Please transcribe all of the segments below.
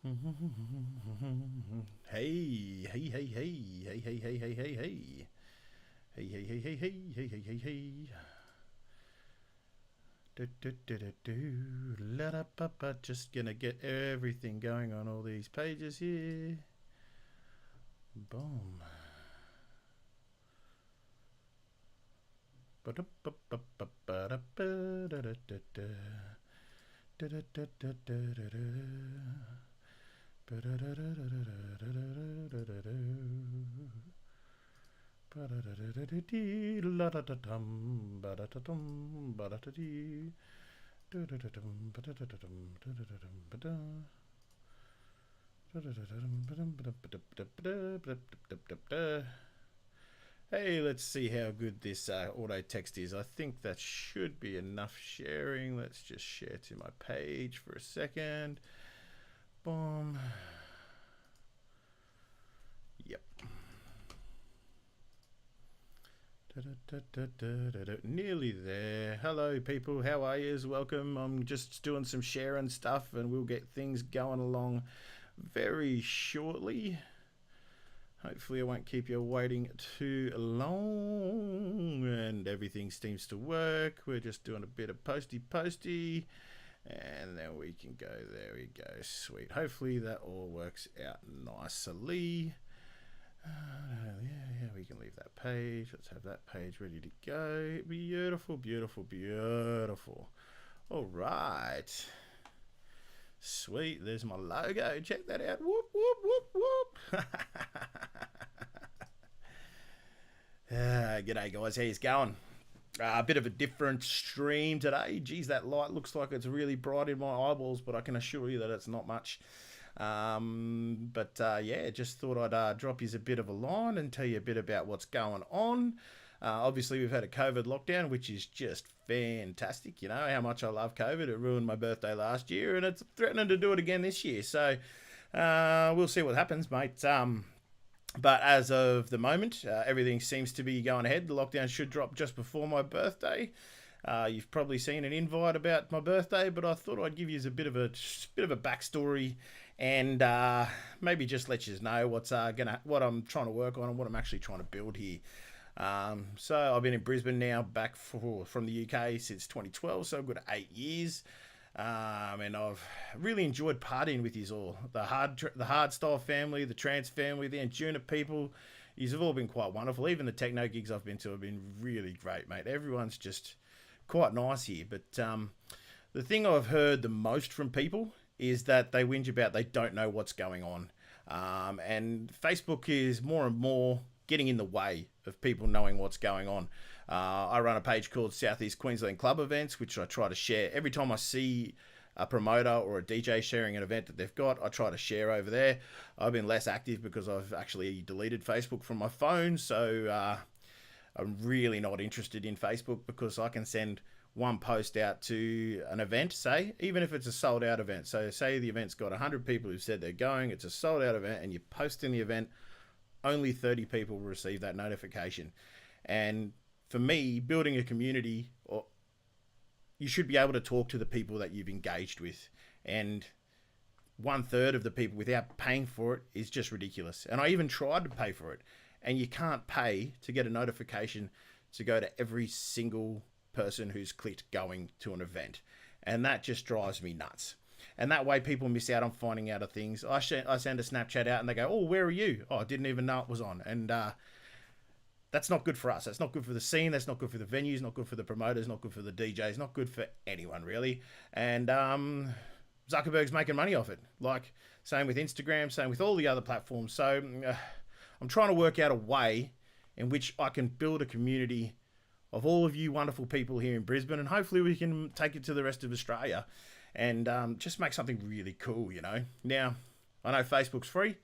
Hey, hey, hey, hey, hey, hey, hey, hey, hey, hey. Hey, hey, hey, hey, hey, hey, hey, hey, hey. Just gonna get everything going on all these pages here. Boom. Hey, let's see how good this auto text is. I think that should be enough sharing. Let's just share to my page for a second. Boom. Yep. Nearly there. Hello, people. How are you? Welcome. I'm just doing some sharing stuff and we'll get things going along very shortly. Hopefully, I won't keep you waiting too long. And everything seems to work. We're just doing a bit of posty. And then we can go. There we go. Sweet. Hopefully, that all works out nicely. Yeah, we can leave that page. Let's have that page ready to go. Beautiful, beautiful, beautiful. All right. Sweet. There's my logo. Check that out. Whoop, whoop, whoop, whoop. G'day, guys. How's it going? A bit of a different stream today. Geez, that light looks like it's really bright in my eyeballs, but I can assure you that it's not much. Yeah, just thought I'd drop you a bit of a line and tell you a bit about what's going on. Obviously, we've had a COVID lockdown, which is just fantastic. You know how much I love COVID. It ruined my birthday last year, and it's threatening to do it again this year. So we'll see what happens, mate. But as of the moment, everything seems to be going ahead. The lockdown should drop just before my birthday. You've probably seen an invite about my birthday, but I thought I'd give you a bit of a backstory and maybe just let you know what I'm trying to work on and what I'm actually trying to build here. So I've been in Brisbane now, from the UK since 2012, so a good 8 years. And I've really enjoyed partying with you all. The hard style family, the trance family, the Anjuna people. You've all been quite wonderful. Even the techno gigs I've been to have been really great, mate. Everyone's just quite nice here. But the thing I've heard the most from people is that they whinge about they don't know what's going on. And Facebook is more and more getting in the way of people knowing what's going on. I run a page called Southeast Queensland Club Events, which I try to share. Every time I see a promoter or a DJ sharing an event that they've got, I try to share over there. I've been less active because I've actually deleted Facebook from my phone, so I'm really not interested in Facebook because I can send one post out to an event, say, even if it's a sold out event. So say the event's got 100 people who said they're going, it's a sold out event, and you post in the event, only 30 people will receive that notification. And for me, building a community, or you should be able to talk to the people that you've engaged with. And 1/3 of the people without paying for it is just ridiculous. And I even tried to pay for it. And you can't pay to get a notification to go to every single person who's clicked going to an event. And that just drives me nuts. And that way people miss out on finding out of things. I send a Snapchat out and they go, oh, where are you? Oh, I didn't even know it was on. And that's not good for us. That's not good for the scene. That's not good for the venues, not good for the promoters, not good for the DJs, not good for anyone, really. And Zuckerberg's making money off it. Like, same with Instagram, same with all the other platforms. So I'm trying to work out a way in which I can build a community of all of you wonderful people here in Brisbane, and hopefully we can take it to the rest of Australia and just make something really cool, you know. Now, I know Facebook's free,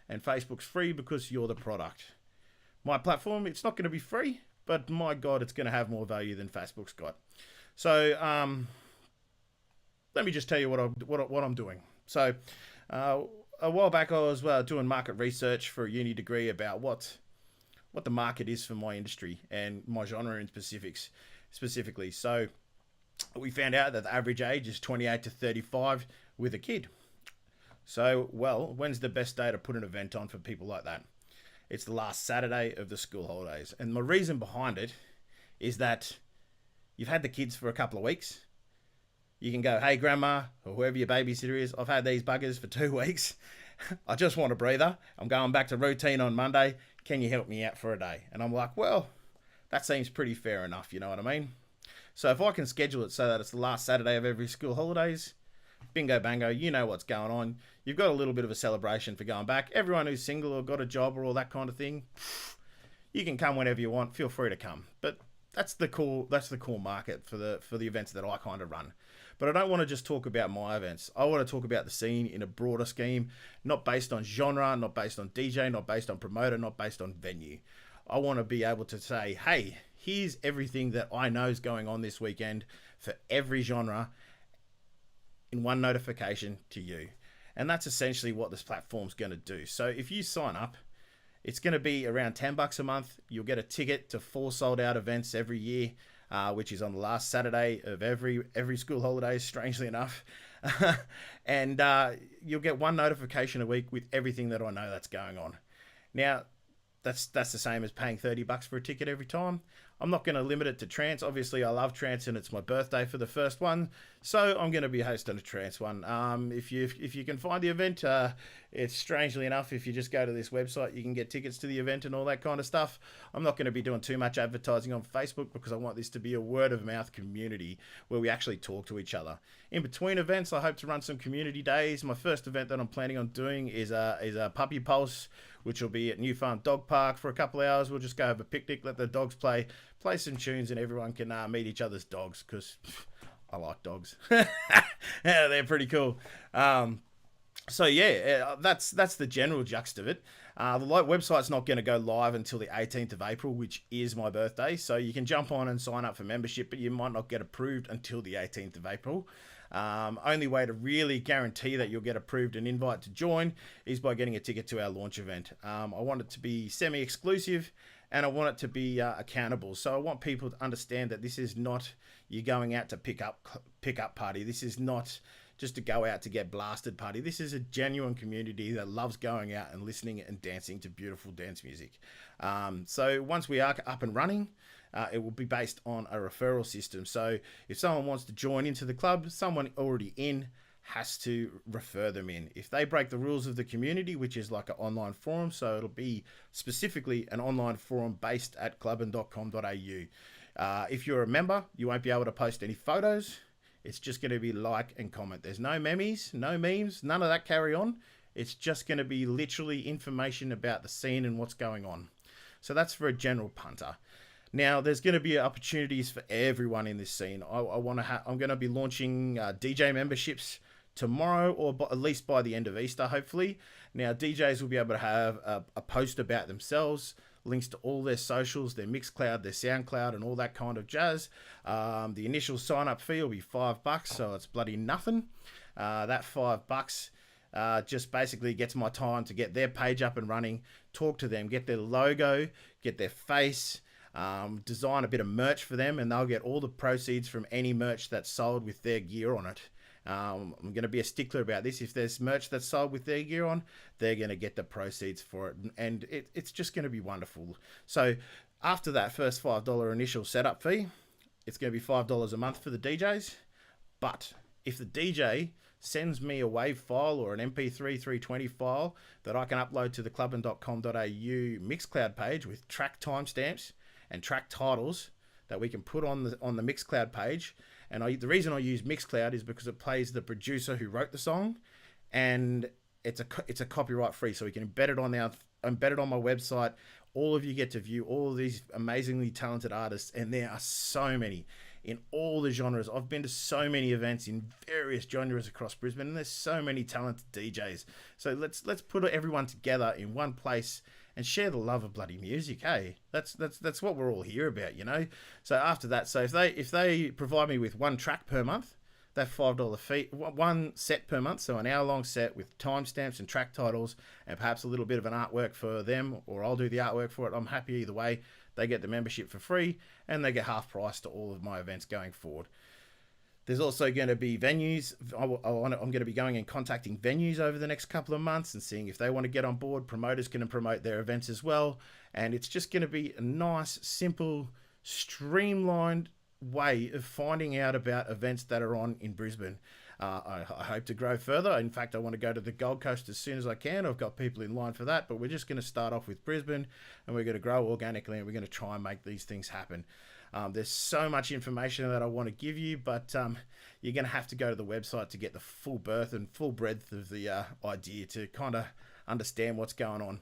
and Facebook's free because you're the product. My platform, it's not going to be free, but my God, it's going to have more value than Facebook's got. So let me just tell you what I'm doing. So a while back, I was doing market research for a uni degree about what the market is for my industry and my genre in specifically. So we found out that the average age is 28 to 35 with a kid. So, well, when's the best day to put an event on for people like that? It's the last Saturday of the school holidays. And my reason behind it is that you've had the kids for a couple of weeks. You can go, hey, grandma, or whoever your babysitter is, I've had these buggers for 2 weeks. I just want a breather. I'm going back to routine on Monday. Can you help me out for a day? And I'm like, well, that seems pretty fair enough. You know what I mean? So if I can schedule it so that it's the last Saturday of every school holidays, bingo bango, you know what's going on. You've got a little bit of a celebration for going back. Everyone who's single or got a job or all that kind of thing, you can come whenever you want. Feel free to come. But that's the cool market for the events that I kind of run. But I don't want to just talk about my events. I want to talk about the scene in a broader scheme, not based on genre, not based on DJ, not based on promoter, not based on venue. I want to be able to say, hey, here's everything that I know is going on this weekend for every genre in one notification to you. And that's essentially what this platform's going to do. So if you sign up, it's going to be around $10 a month. You'll get a ticket to 4 sold out events every year, which is on the last Saturday of every school holiday, strangely enough. And you'll get 1 notification a week with everything that I know that's going on. Now, that's the same as paying $30 for a ticket every time. I'm not going to limit it to trance. Obviously, I love trance, and it's my birthday for the first one, so I'm going to be hosting a trance one. If you can find the event, it's strangely enough, if you just go to this website, you can get tickets to the event and all that kind of stuff. I'm not going to be doing too much advertising on Facebook because I want this to be a word of mouth community where we actually talk to each other. In between events, I hope to run some community days. My first event that I'm planning on doing is a puppy pulse, which will be at New Farm Dog Park for a couple of hours. We'll just go have a picnic, let the dogs play some tunes, and everyone can meet each other's dogs, because I like dogs. Yeah, they're pretty cool. So yeah, that's the general gist of it. The website's not going to go live until the 18th of April, which is my birthday. So you can jump on and sign up for membership, but you might not get approved until the 18th of April. Only way to really guarantee that you'll get approved and invite to join is by getting a ticket to our launch event. I want it to be semi-exclusive, and I want it to be accountable. So I want people to understand that this is not you going out to pick up party. This is not just to go out to get blasted party. This is a genuine community that loves going out and listening and dancing to beautiful dance music. So once we are up and running, it will be based on a referral system. So if someone wants to join into the club, someone already in has to refer them in. If they break the rules of the community, which is like an online forum, so it'll be specifically an online forum based at clubbin.com.au. If you're a member, you won't be able to post any photos. It's just going to be like and comment. There's no memes, no memes, none of that carry on. It's just going to be literally information about the scene and what's going on. So that's for a general punter. Now, there's going to be opportunities for everyone in this scene. I'm going to be launching DJ memberships tomorrow, or at least by the end of Easter, hopefully. Now, DJs will be able to have a post about themselves, links to all their socials, their Mixcloud, their Soundcloud, and all that kind of jazz. The initial sign-up fee will be $5, so it's bloody nothing. That $5 just basically gets my time to get their page up and running, talk to them, get their logo, get their face, design a bit of merch for them, and they'll get all the proceeds from any merch that's sold with their gear on it. I'm going to be a stickler about this. If there's merch that's sold with their gear on, they're going to get the proceeds for it. And it's just going to be wonderful. So after that first $5 initial setup fee, it's going to be $5 a month for the DJs. But if the DJ sends me a WAV file or an MP3 320 file that I can upload to the clubbin.com.au Mixcloud page with track timestamps and track titles that we can put on the Mixcloud page. And the reason I use Mixcloud is because it plays the producer who wrote the song, and it's a copyright free, so we can embed it on my website. All of you get to view all of these amazingly talented artists, and there are so many in all the genres. I've been to so many events in various genres across Brisbane, and there's so many talented DJs. So let's put everyone together in one place and share the love of bloody music. Hey, that's what we're all here about, you know. So after that, so if they provide me with one track per month, that $5 fee, one set per month, so an hour-long set with timestamps and track titles, and perhaps a little bit of an artwork for them, or I'll do the artwork for it. I'm happy either way. They get the membership for free, and they get half price to all of my events going forward. There's also going to be venues. I'm going to be going and contacting venues over the next couple of months and seeing if they want to get on board. Promoters can promote their events as well. And it's just going to be a nice, simple, streamlined way of finding out about events that are on in Brisbane. I hope to grow further. In fact, I want to go to the Gold Coast as soon as I can. I've got people in line for that, but we're just going to start off with Brisbane, and we're going to grow organically, and we're going to try and make these things happen. There's so much information that I want to give you, but you're going to have to go to the website to get the full birth and full breadth of the idea to kind of understand what's going on.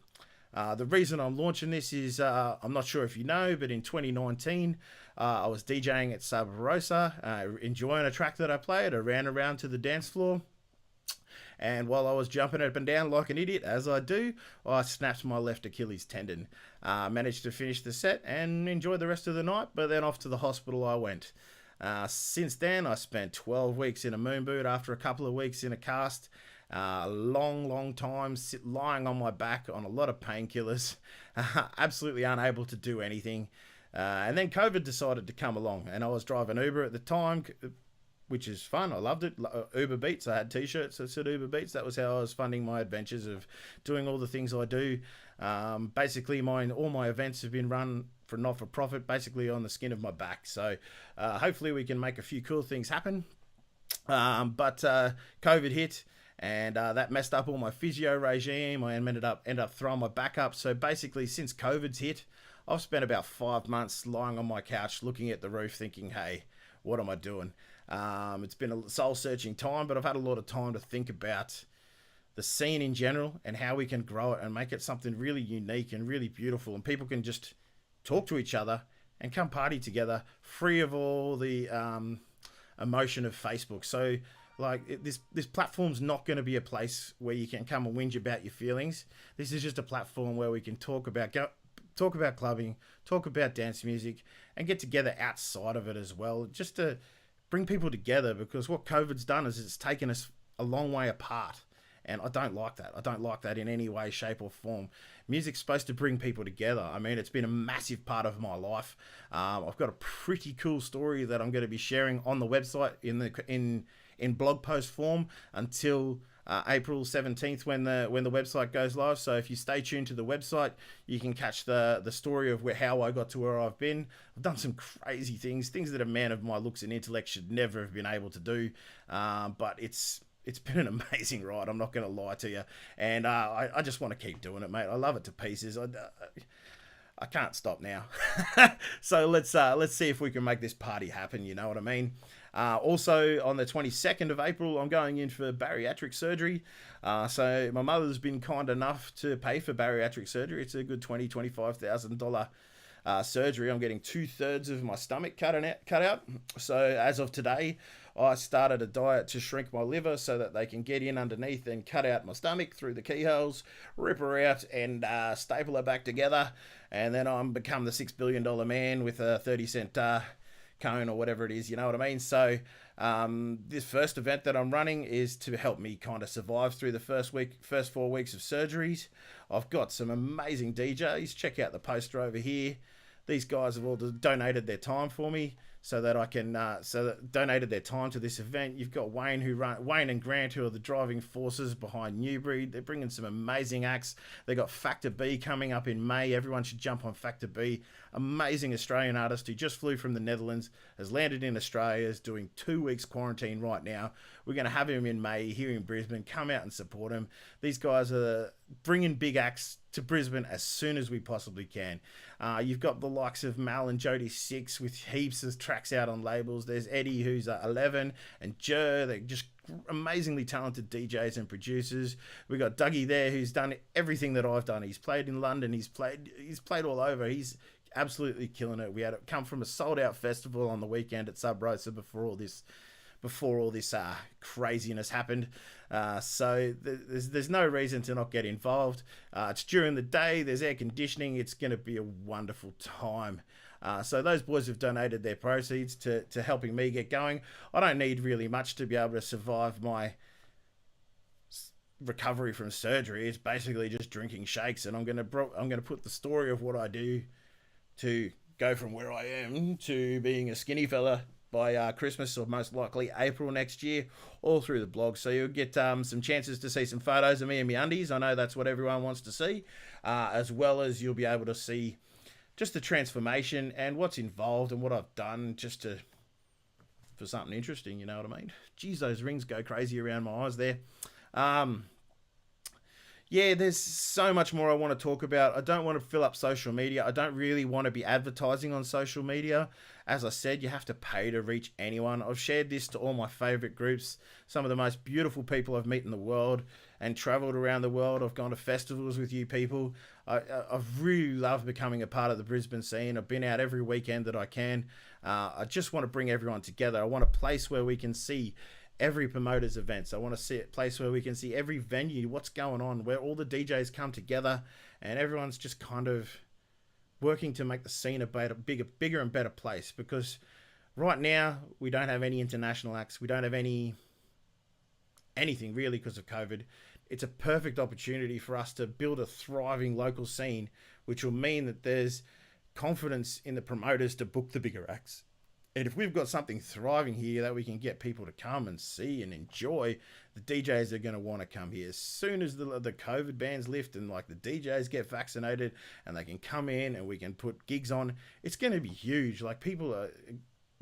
The reason I'm launching this is, I'm not sure if you know, but in 2019, I was DJing at Sub Rosa, enjoying a track that I played. I ran around to the dance floor, and while I was jumping up and down like an idiot, as I do, I snapped my left Achilles tendon. Managed to finish the set and enjoy the rest of the night, but then off to the hospital I went. Since then, I spent 12 weeks in a moon boot after a couple of weeks in a cast. Long time lying on my back on a lot of painkillers, absolutely unable to do anything. And then COVID decided to come along, and I was driving Uber at the time, which is fun. I loved it. Uber Beats. I had t-shirts that said Uber Beats. That was how I was funding my adventures of doing all the things I do. Basically, all my events have been run for not-for-profit, basically on the skin of my back. So hopefully we can make a few cool things happen. But COVID hit, and that messed up all my physio regime. I ended up throwing my back up. So basically, since COVID's hit, I've spent about 5 months lying on my couch looking at the roof thinking, hey, what am I doing? It's been a soul-searching time, but I've had a lot of time to think about the scene in general and how we can grow it and make it something really unique and really beautiful, and people can just talk to each other and come party together free of all the emotion of Facebook. So this platform's not going to be a place where you can come and whinge about your feelings. This is just a platform where we can talk about clubbing, talk about dance music, and get together outside of it as well, just to bring people together, because what COVID's done is it's taken us a long way apart, and I don't like that. I don't like that in any way, shape, or form. Music's supposed to bring people together. I mean, it's been a massive part of my life. I've got a pretty cool story that I'm going to be sharing on the website in blog post form until April 17th when the website goes live. So if you stay tuned to the website, you can catch the story of how I got to where I've been. I've done some crazy things that a man of my looks and intellect should never have been able to do. But it's been an amazing ride. I'm not going to lie to you. And I just want to keep doing it, mate. I love it to pieces. I can't stop now. So let's see if we can make this party happen. You know what I mean? Also, on the 22nd of April, I'm going in for bariatric surgery. So my mother's been kind enough to pay for bariatric surgery. It's a good $25,000 surgery. I'm getting 2/3 of my stomach cut out. So as of today, I started a diet to shrink my liver so that they can get in underneath and cut out my stomach through the keyholes, rip her out, and staple her back together. And then I'm become the $6 billion man with a 30-cent cone or whatever it is, you know what I mean? So this first event that I'm running is to help me kind of survive through the first 4 weeks of surgeries. I've got some amazing DJs. Check out the poster over here. These guys have all donated their time for me so that I can, donated their time to this event. You've got Wayne and Grant, who are the driving forces behind Newbury. They're bringing some amazing acts. They got Factor B coming up in May. Everyone should jump on Factor B. Amazing Australian artist who just flew from the Netherlands, has landed in Australia, is doing 2 weeks quarantine right now. We're going to have him in May here in Brisbane. Come out and support him. These guys are bringing big acts to Brisbane as soon as we possibly can. You've got the likes of Mal and Jody 6 with heaps of tracks out on labels. There's Eddie, who's 11, and Jer. They're just amazingly talented DJs and producers. We got Dougie there, who's done everything that I've done. He's played in London. He's played all over. He's absolutely killing it. We had it come from a sold out festival on the weekend at Sub Rosa before all this craziness happened. So there's no reason to not get involved. It's during the day. There's air conditioning. It's going to be a wonderful time. So those boys have donated their proceeds to helping me get going. I don't need really much to be able to survive my recovery from surgery. It's basically just drinking shakes, and I'm going to put the story of what I do to go from where I am to being a skinny fella by Christmas or most likely April next year, all through the blog. So you'll get some chances to see some photos of me and my undies. I know that's what everyone wants to see, as well as you'll be able to see just the transformation and what's involved and what I've done for something interesting, you know what I mean? Geez, those rings go crazy around my eyes there. Yeah, there's so much more I want to talk about. I don't want to fill up social media. I don't really want to be advertising on social media. As I said, you have to pay to reach anyone. I've shared this to all my favorite groups, some of the most beautiful people I've met in the world, and traveled around the world. I've gone to festivals with you people. I've really loved becoming a part of the Brisbane scene. I've been out every weekend that I can. I just want to bring everyone together. I want a place where we can see every promoter's events. I want to see a place where we can see every venue, what's going on, where all the DJs come together and everyone's just kind of working to make the scene a bigger and better place. Because right now we don't have any international acts. We don't have anything really because of COVID. It's a perfect opportunity for us to build a thriving local scene, which will mean that there's confidence in the promoters to book the bigger acts. And if we've got something thriving here that we can get people to come and see and enjoy, the DJs are going to want to come here. As soon as the COVID bans lift and like the DJs get vaccinated and they can come in and we can put gigs on, it's going to be huge. Like people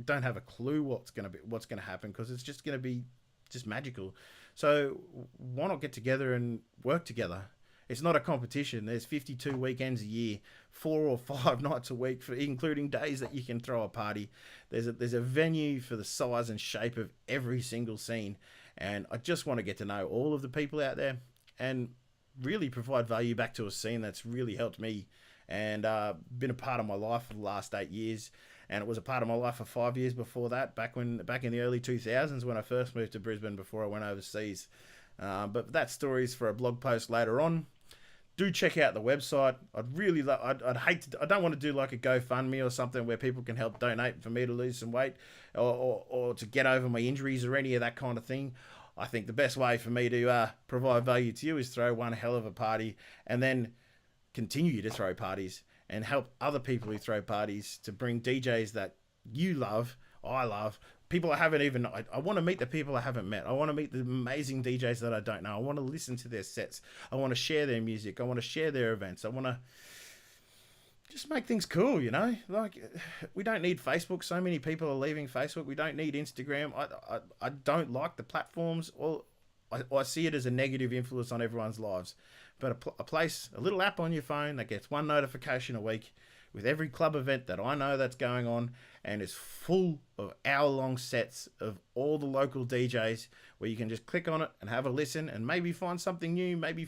don't have a clue what's going to happen, because it's just going to be just magical. So why not get together and work together? It's not a competition. There's 52 weekends a year, 4 or 5 nights a week, including days that you can throw a party. There's a venue for the size and shape of every single scene. And I just want to get to know all of the people out there and really provide value back to a scene that's really helped me and been a part of my life for the last 8 years. And it was a part of my life for 5 years before that, back in the early 2000s when I first moved to Brisbane before I went overseas. But that story's for a blog post later on. Do check out the website. I don't want to do like a GoFundMe or something where people can help donate for me to lose some weight or to get over my injuries or any of that kind of thing. I think the best way for me to provide value to you is throw one hell of a party and then continue to throw parties and help other people who throw parties to bring DJs that you love, I love, people I haven't even... I want to meet the people I haven't met. I want to meet the amazing DJs that I don't know. I want to listen to their sets. I want to share their music. I want to share their events. I want to just make things cool, you know? Like, we don't need Facebook. So many people are leaving Facebook. We don't need Instagram. I don't like the platforms. I see it as a negative influence on everyone's lives. But a little app on your phone that gets one notification a week with every club event that I know that's going on, and is full of hour-long sets of all the local DJs where you can just click on it and have a listen and maybe find something new, maybe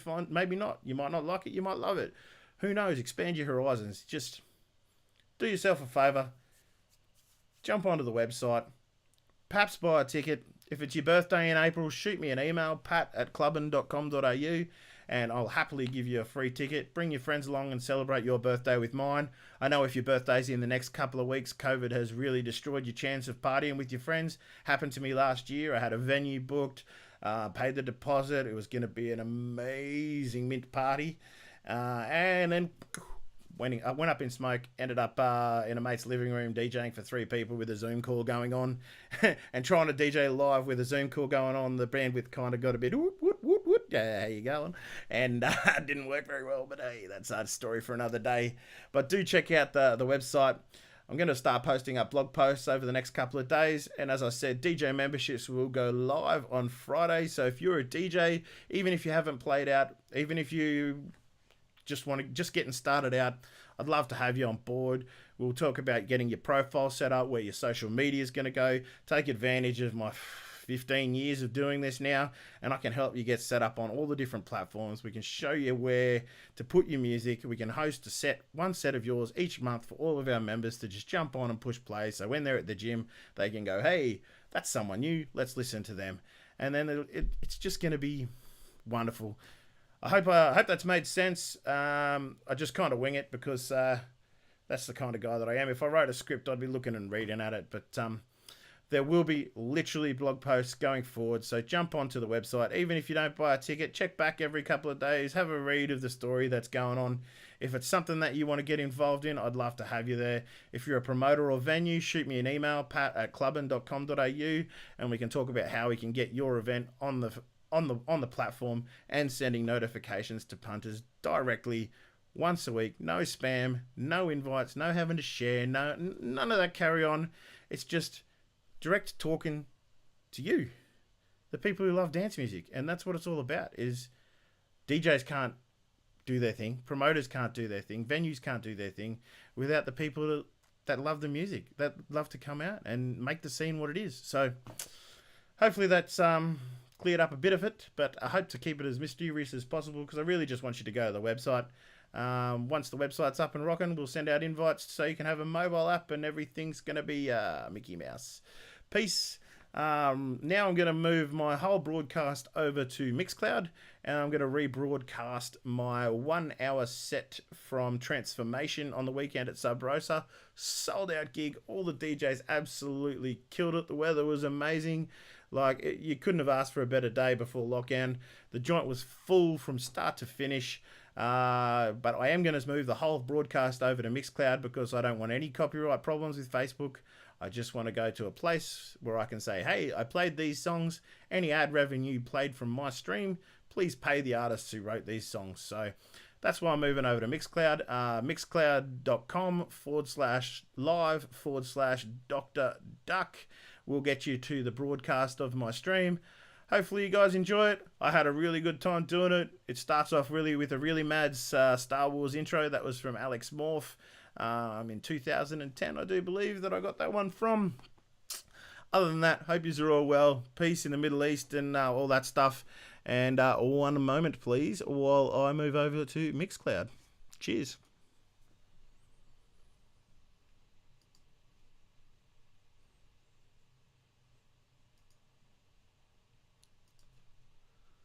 not. You might not like it, you might love it. Who knows? Expand your horizons. Just do yourself a favour. Jump onto the website. Perhaps buy a ticket. If it's your birthday in April, shoot me an email, pat@clubbin.com.au, and I'll happily give you a free ticket. Bring your friends along and celebrate your birthday with mine. I know if your birthday's in the next couple of weeks, COVID has really destroyed your chance of partying with your friends. Happened to me last year. I had a venue booked, paid the deposit. It was going to be an amazing mint party. And then I went up in smoke, ended up in a mate's living room DJing for 3 people with a Zoom call going on and trying to DJ live with a Zoom call going on. The bandwidth kind of got a bit, yeah, how you going? And it didn't work very well, but hey, that's a story for another day. But do check out the website. I'm going to start posting up blog posts over the next couple of days. And as I said, DJ memberships will go live on Friday. So if you're a DJ, even if you haven't played out, even if you just getting started out, I'd love to have you on board. We'll talk about getting your profile set up, where your social media is going to go. Take advantage of my 15 years of doing this now, and I can help you get set up on all the different platforms. We can show you where to put your music. We can host one set of yours each month for all of our members to just jump on and push play. So when they're at the gym, they can go, hey, that's someone new. Let's listen to them. And then it's just going to be wonderful. I hope that's made sense. I just kind of wing it because that's the kind of guy that I am. If I wrote a script, I'd be looking and reading at it. But there will be literally blog posts going forward. So jump onto the website. Even if you don't buy a ticket, check back every couple of days, have a read of the story that's going on. If it's something that you want to get involved in, I'd love to have you there. If you're a promoter or venue, shoot me an email, pat@clubbin.com.au, and we can talk about how we can get your event on the platform and sending notifications to punters directly once a week. No spam, no invites, no having to share, none of that carry on. It's just direct talking to you, the people who love dance music. And that's what it's all about. Is DJs can't do their thing, promoters can't do their thing, venues can't do their thing without the people that love the music, that love to come out and make the scene what it is. So hopefully that's cleared up a bit of it, but I hope to keep it as mysterious as possible, because I really just want you to go to the website. Once the website's up and rocking, we'll send out invites so you can have a mobile app and everything's going to be Mickey Mouse. Peace. Now I'm going to move my whole broadcast over to Mixcloud, and I'm going to rebroadcast my 1 hour set from Transformation on the weekend at Sub Rosa. Sold out gig. All the DJs absolutely killed it. The weather was amazing. You couldn't have asked for a better day before lockdown. The joint was full from start to finish. But I am going to move the whole broadcast over to Mixcloud because I don't want any copyright problems with Facebook. I just want to go to a place where I can say, hey, I played these songs. Any ad revenue played from my stream, please pay the artists who wrote these songs. So that's why I'm moving over to Mixcloud. Mixcloud.com/live/Dr. Duck will get you to the broadcast of my stream. Hopefully you guys enjoy it. I had a really good time doing it. It starts off really with a really mad Star Wars intro that was from Alex Morph in 2010, I do believe that I got that one from. Other than that, hope you're all well. Peace in the Middle East and all that stuff. And one moment, please, while I move over to Mixcloud. Cheers.